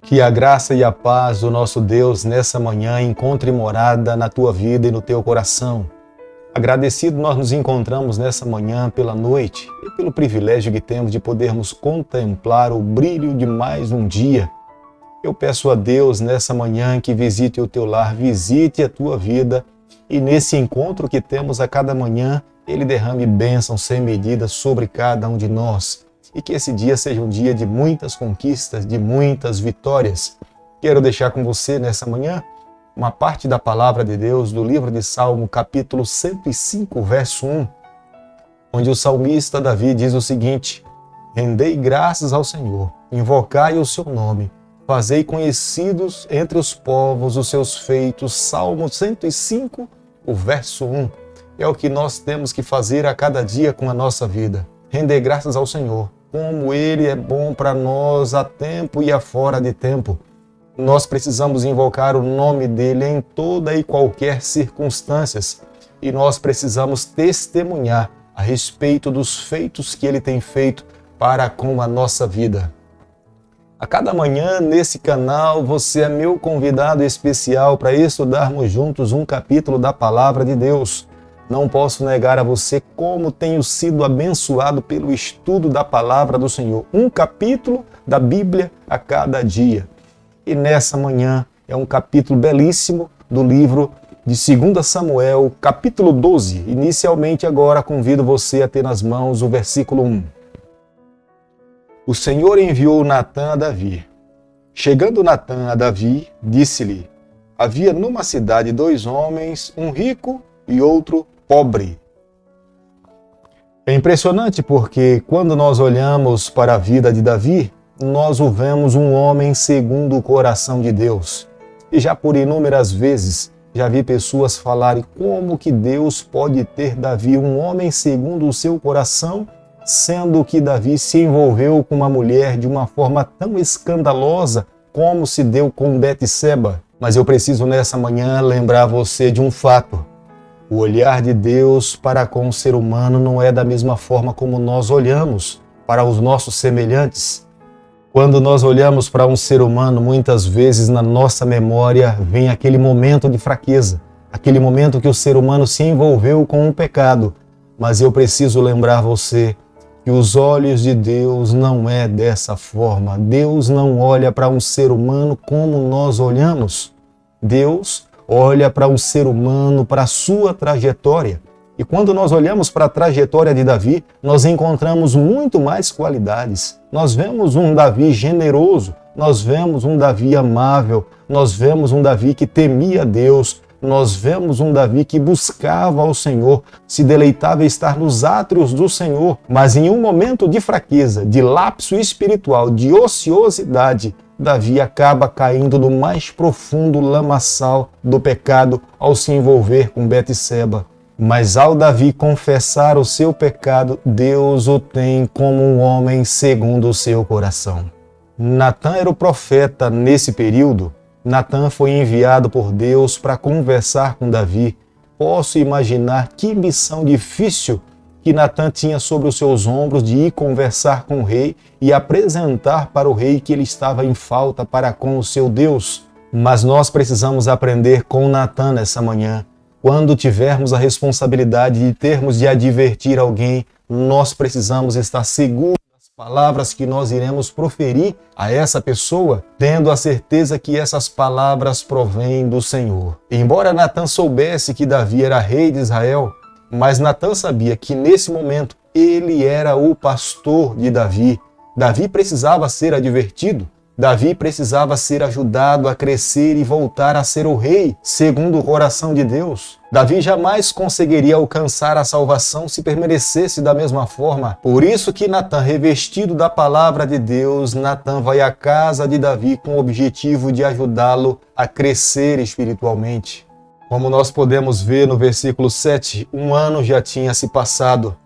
Que a graça e a paz do nosso Deus nessa manhã encontre morada na tua vida e no teu coração. Agradecido nós nos encontramos nessa manhã pela noite e pelo privilégio que temos de podermos contemplar o brilho de mais um dia. Eu peço a Deus nessa manhã que visite o teu lar, visite a tua vida e nesse encontro que temos a cada manhã, Ele derrame bênção sem medida sobre cada um de nós. E que esse dia seja um dia de muitas conquistas, de muitas vitórias. Quero deixar com você nessa manhã uma parte da palavra de Deus do livro de Salmo, capítulo 105, verso 1, onde o salmista Davi diz o seguinte: rendei graças ao Senhor, invocai o seu nome, fazei conhecidos entre os povos os seus feitos. Salmo 105, o verso 1. É o que nós temos que fazer a cada dia com a nossa vida. Render graças ao Senhor. Como Ele é bom para nós a tempo e a fora de tempo. Nós precisamos invocar o nome dEle em toda e qualquer circunstâncias. E nós precisamos testemunhar a respeito dos feitos que Ele tem feito para com a nossa vida. A cada manhã, nesse canal, você é meu convidado especial para estudarmos juntos um capítulo da Palavra de Deus. Não posso negar a você como tenho sido abençoado pelo estudo da Palavra do Senhor. Um capítulo da Bíblia a cada dia. E nessa manhã é um capítulo belíssimo do livro de 2 Samuel, capítulo 12. Inicialmente agora convido você a ter nas mãos o versículo 1. O Senhor enviou Natã a Davi. Chegando Natã a Davi, disse-lhe: havia numa cidade 2 homens, um rico e outro pobre. É impressionante porque quando nós olhamos para a vida de Davi, nós o vemos um homem segundo o coração de Deus. E já por inúmeras vezes já vi pessoas falarem como que Deus pode ter Davi um homem segundo o seu coração, sendo que Davi se envolveu com uma mulher de uma forma tão escandalosa como se deu com Betseba. Mas eu preciso nessa manhã lembrar você de um fato. O olhar de Deus para com o ser humano não é da mesma forma como nós olhamos para os nossos semelhantes. Quando nós olhamos para um ser humano, muitas vezes na nossa memória vem aquele momento de fraqueza, aquele momento que o ser humano se envolveu com um pecado. Mas eu preciso lembrar você que os olhos de Deus não é dessa forma. Deus não olha para um ser humano como nós olhamos. Deus olha para um ser humano, para a sua trajetória. E quando nós olhamos para a trajetória de Davi, nós encontramos muito mais qualidades. Nós vemos um Davi generoso, nós vemos um Davi amável, nós vemos um Davi que temia Deus, nós vemos um Davi que buscava ao Senhor, se deleitava em estar nos átrios do Senhor. Mas em um momento de fraqueza, de lapso espiritual, de ociosidade, Davi acaba caindo no mais profundo lamaçal do pecado ao se envolver com Betseba. Mas ao Davi confessar o seu pecado, Deus o tem como um homem segundo o seu coração. Natã era o profeta nesse período. Natã foi enviado por Deus para conversar com Davi. Posso imaginar que missão difícil que Natã tinha sobre os seus ombros de ir conversar com o rei e apresentar para o rei que ele estava em falta para com o seu Deus. Mas nós precisamos aprender com Natã nessa manhã. Quando tivermos a responsabilidade de termos de advertir alguém, nós precisamos estar seguros das palavras que nós iremos proferir a essa pessoa, tendo a certeza que essas palavras provêm do Senhor. Embora Natã soubesse que Davi era rei de Israel, mas Natã sabia que nesse momento ele era o pastor de Davi. Davi precisava ser advertido. Davi precisava ser ajudado a crescer e voltar a ser o rei, segundo o coração de Deus. Davi jamais conseguiria alcançar a salvação se permanecesse da mesma forma. Por isso que Natã, revestido da palavra de Deus, Natã vai à casa de Davi com o objetivo de ajudá-lo a crescer espiritualmente. Como nós podemos ver no versículo 7, 1 ano já tinha se passado.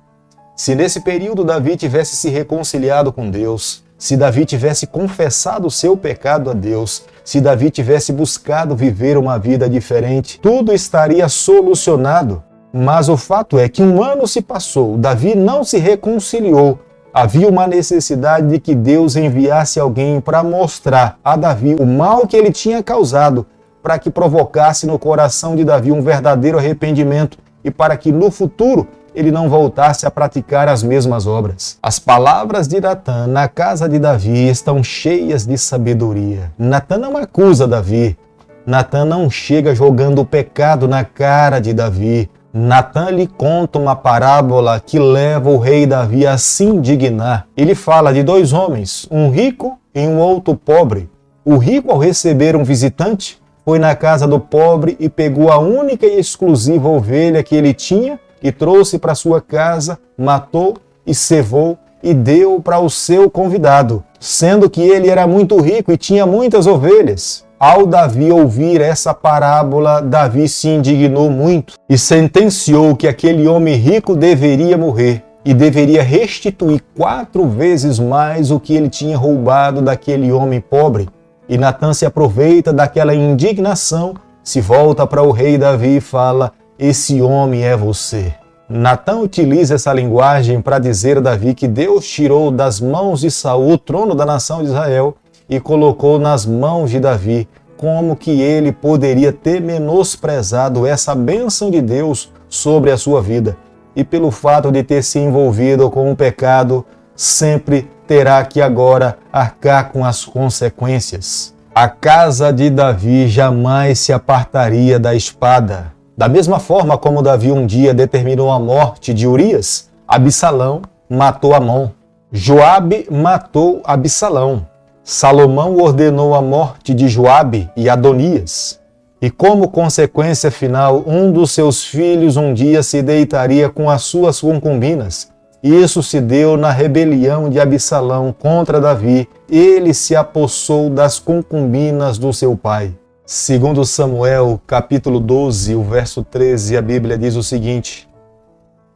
Se nesse período Davi tivesse se reconciliado com Deus, se Davi tivesse confessado o seu pecado a Deus, se Davi tivesse buscado viver uma vida diferente, tudo estaria solucionado. Mas o fato é que 1 ano se passou, Davi não se reconciliou Havia uma necessidade de que Deus enviasse alguém para mostrar a Davi o mal que ele tinha causado, para que provocasse no coração de Davi um verdadeiro arrependimento e para que no futuro ele não voltasse a praticar as mesmas obras. As palavras de Natã na casa de Davi estão cheias de sabedoria. Natã não acusa Davi. Natã não chega jogando o pecado na cara de Davi. Natã lhe conta uma parábola que leva o rei Davi a se indignar. Ele fala de dois homens, um rico e um outro pobre. O rico, ao receber um visitante, foi na casa do pobre e pegou a única e exclusiva ovelha que ele tinha e trouxe para sua casa, matou e cevou e deu para o seu convidado, sendo que ele era muito rico e tinha muitas ovelhas. Ao Davi ouvir essa parábola, Davi se indignou muito e sentenciou que aquele homem rico deveria morrer e deveria restituir 4 vezes mais o que ele tinha roubado daquele homem pobre. E Natã se aproveita daquela indignação, se volta para o rei Davi e fala: esse homem é você. Natã utiliza essa linguagem para dizer a Davi que Deus tirou das mãos de Saul o trono da nação de Israel e colocou nas mãos de Davi. Como que ele poderia ter menosprezado essa bênção de Deus sobre a sua vida? E pelo fato de ter se envolvido com o pecado, sempre terá que agora arcar com as consequências. A casa de Davi jamais se apartaria da espada. Da mesma forma como Davi um dia determinou a morte de Urias, Absalão matou Amon. Joabe matou Absalão. Salomão ordenou a morte de Joabe e Adonias. E como consequência final, um dos seus filhos um dia se deitaria com as suas concubinas. Isso se deu na rebelião de Absalão contra Davi. Ele se apossou das concubinas do seu pai. Segundo Samuel, capítulo 12, o verso 13, a Bíblia diz o seguinte: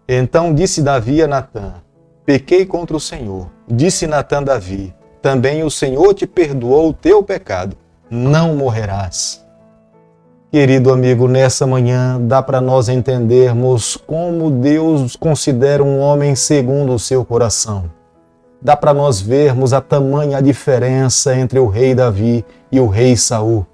Então disse Davi a Natã: Pequei contra o Senhor. Disse Natã a Davi: Também o Senhor te perdoou o teu pecado. Não morrerás. Querido amigo, nessa manhã dá para nós entendermos como Deus considera um homem segundo o seu coração. Dá para nós vermos a tamanha diferença entre o rei Davi e o rei Saul.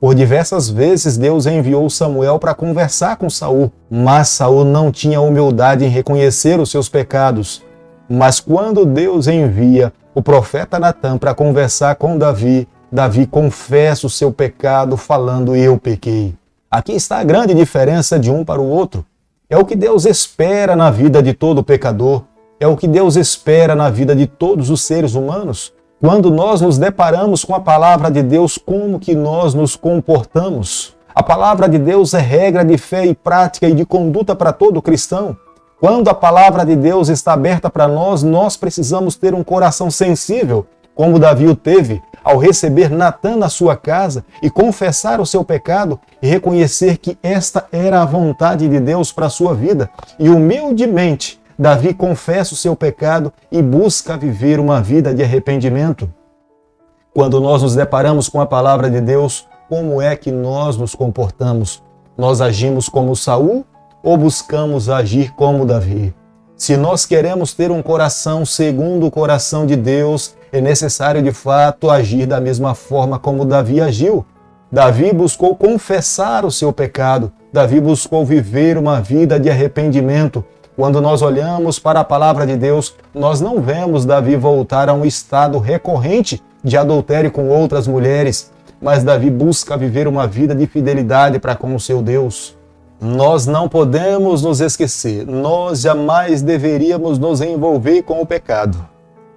Por diversas vezes Deus enviou Samuel para conversar com Saul, mas Saul não tinha humildade em reconhecer os seus pecados. Mas quando Deus envia o profeta Natã para conversar com Davi, Davi confessa o seu pecado falando: eu pequei. Aqui está a grande diferença de um para o outro. É o que Deus espera na vida de todo pecador. É o que Deus espera na vida de todos os seres humanos. Quando nós nos deparamos com a palavra de Deus, como que nós nos comportamos? A palavra de Deus é regra de fé e prática e de conduta para todo cristão. Quando a palavra de Deus está aberta para nós, nós precisamos ter um coração sensível, como Davi o teve ao receber Natã na sua casa e confessar o seu pecado e reconhecer que esta era a vontade de Deus para a sua vida. E humildemente, Davi confessa o seu pecado e busca viver uma vida de arrependimento. Quando nós nos deparamos com a palavra de Deus, como é que nós nos comportamos? Nós agimos como Saul ou buscamos agir como Davi? Se nós queremos ter um coração segundo o coração de Deus, é necessário de fato agir da mesma forma como Davi agiu. Davi buscou confessar o seu pecado. Davi buscou viver uma vida de arrependimento. Quando nós olhamos para a palavra de Deus, nós não vemos Davi voltar a um estado recorrente de adultério com outras mulheres, mas Davi busca viver uma vida de fidelidade para com o seu Deus. Nós não podemos nos esquecer, nós jamais deveríamos nos envolver com o pecado.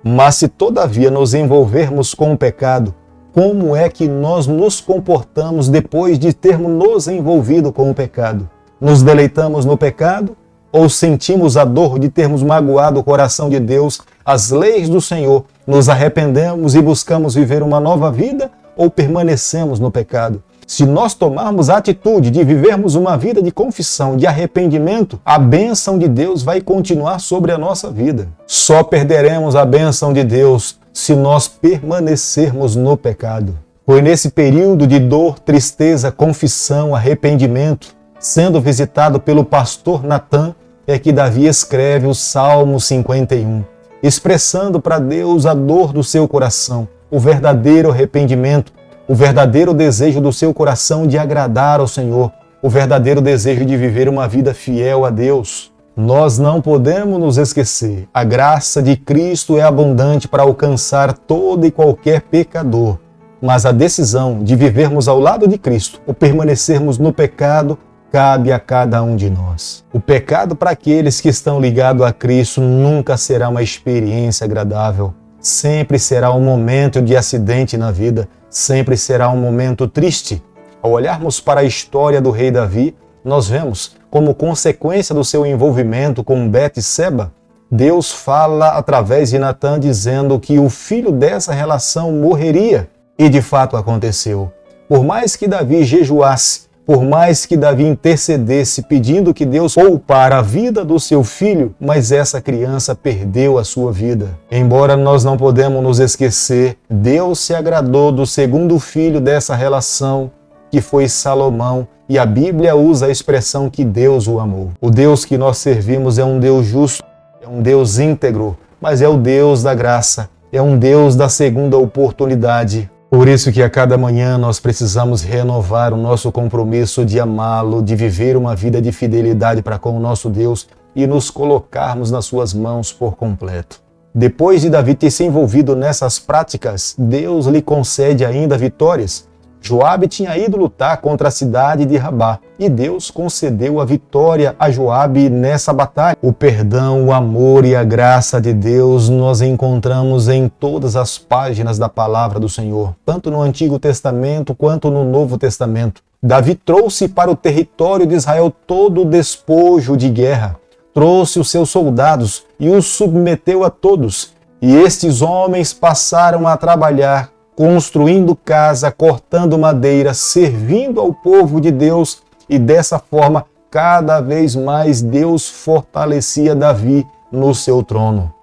Mas se todavia nos envolvermos com o pecado, como é que nós nos comportamos depois de termos nos envolvido com o pecado? Nos deleitamos no pecado ou sentimos a dor de termos magoado o coração de Deus, as leis do Senhor, nos arrependemos e buscamos viver uma nova vida ou permanecemos no pecado? Se nós tomarmos a atitude de vivermos uma vida de confissão, de arrependimento, a bênção de Deus vai continuar sobre a nossa vida. Só perderemos a bênção de Deus se nós permanecermos no pecado. Foi nesse período de dor, tristeza, confissão, arrependimento, sendo visitado pelo pastor Natã, é que Davi escreve o Salmo 51. expressando para Deus a dor do seu coração, o verdadeiro arrependimento, o verdadeiro desejo do seu coração de agradar ao Senhor, o verdadeiro desejo de viver uma vida fiel a Deus. Nós não podemos nos esquecer, a graça de Cristo é abundante para alcançar todo e qualquer pecador, mas a decisão de vivermos ao lado de Cristo ou permanecermos no pecado cabe a cada um de nós. O pecado para aqueles que estão ligados a Cristo nunca será uma experiência agradável, sempre será um momento de acidente na vida, sempre será um momento triste. Ao olharmos para a história do rei Davi, nós vemos, como consequência do seu envolvimento com Betseba, Deus fala através de Natã dizendo que o filho dessa relação morreria. E de fato aconteceu. Por mais que Davi jejuasse, por mais que Davi intercedesse pedindo que Deus poupara a vida do seu filho, mas essa criança perdeu a sua vida. Embora nós não podemos nos esquecer, Deus se agradou do segundo filho dessa relação, que foi Salomão, e a Bíblia usa a expressão que Deus o amou. O Deus que nós servimos é um Deus justo, é um Deus íntegro, mas é o Deus da graça, é um Deus da segunda oportunidade. Por isso que a cada manhã nós precisamos renovar o nosso compromisso de amá-lo, de viver uma vida de fidelidade para com o nosso Deus e nos colocarmos nas suas mãos por completo. Depois de Davi ter se envolvido nessas práticas, Deus lhe concede ainda vitórias. Joabe tinha ido lutar contra a cidade de Rabá e Deus concedeu a vitória a Joabe nessa batalha. O perdão, o amor e a graça de Deus nós encontramos em todas as páginas da palavra do Senhor, tanto no Antigo Testamento quanto no Novo Testamento. Davi trouxe para o território de Israel todo o despojo de guerra, trouxe os seus soldados e os submeteu a todos, e estes homens passaram a trabalhar construindo casa, cortando madeira, servindo ao povo de Deus, e dessa forma, cada vez mais Deus fortalecia Davi no seu trono.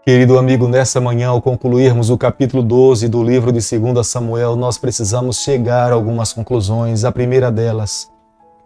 Querido amigo, nessa manhã, ao concluirmos o capítulo 12 do livro de 2 Samuel, nós precisamos chegar a algumas conclusões. A primeira delas,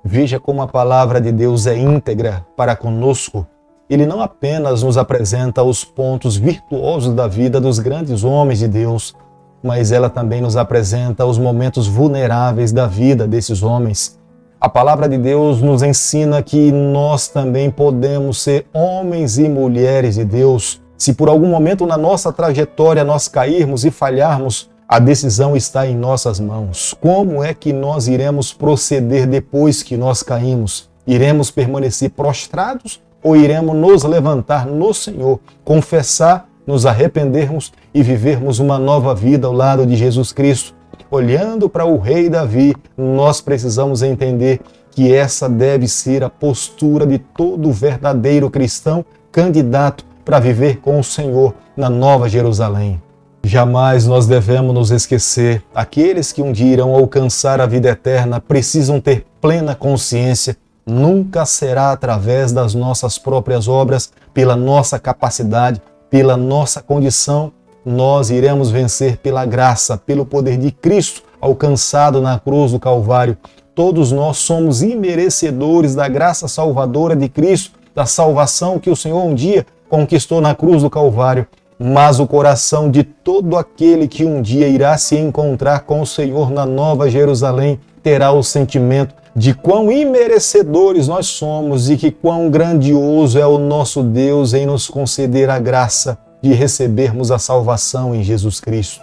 veja como a palavra de Deus é íntegra para conosco. Ele não apenas nos apresenta os pontos virtuosos da vida dos grandes homens de Deus, mas ela também nos apresenta os momentos vulneráveis da vida desses homens. A palavra de Deus nos ensina que nós também podemos ser homens e mulheres de Deus. Se por algum momento na nossa trajetória nós cairmos e falharmos, a decisão está em nossas mãos. Como é que nós iremos proceder depois que nós caímos? Iremos permanecer prostrados ou iremos nos levantar no Senhor, confessar, nos arrependermos e vivermos uma nova vida ao lado de Jesus Cristo? Olhando para o rei Davi, nós precisamos entender que essa deve ser a postura de todo verdadeiro cristão candidato para viver com o Senhor na Nova Jerusalém. Jamais nós devemos nos esquecer, aqueles que um dia irão alcançar a vida eterna precisam ter plena consciência. Nunca será através das nossas próprias obras, pela nossa capacidade, pela nossa condição, nós iremos vencer pela graça, pelo poder de Cristo alcançado na cruz do Calvário. Todos nós somos imerecedores da graça salvadora de Cristo, da salvação que o Senhor um dia conquistou na cruz do Calvário. Mas o coração de todo aquele que um dia irá se encontrar com o Senhor na Nova Jerusalém terá o sentimento de quão imerecedores nós somos e que quão grandioso é o nosso Deus em nos conceder a graça de recebermos a salvação em Jesus Cristo.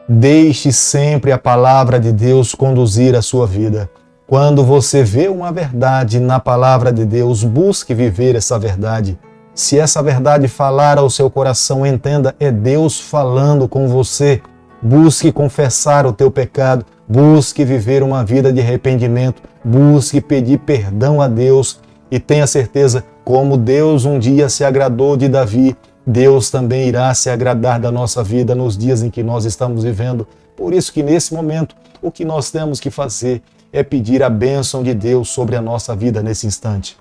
Deixe sempre a palavra de Deus conduzir a sua vida. Quando você vê uma verdade na palavra de Deus, busque viver essa verdade. Se essa verdade falar ao seu coração, entenda, é Deus falando com você. Busque confessar o teu pecado, busque viver uma vida de arrependimento, busque pedir perdão a Deus e tenha certeza, como Deus um dia se agradou de Davi, Deus também irá se agradar da nossa vida nos dias em que nós estamos vivendo. Por isso que nesse momento, o que nós temos que fazer é pedir a bênção de Deus sobre a nossa vida nesse instante.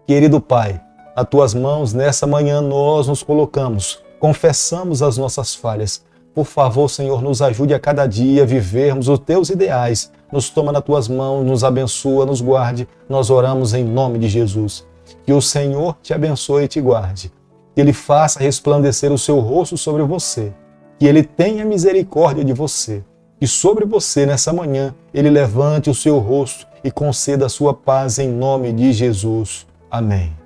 Querido Pai, nas tuas mãos nessa manhã nós nos colocamos, confessamos as nossas falhas. Por favor, Senhor, nos ajude a cada dia a vivermos os teus ideais. Nos toma nas tuas mãos, nos abençoa, nos guarde. Nós oramos em nome de Jesus. Que o Senhor te abençoe e te guarde. que Ele faça resplandecer o seu rosto sobre você, que Ele tenha misericórdia de você, que sobre você nessa manhã Ele levante o seu rosto e conceda a sua paz em nome de Jesus. Amém.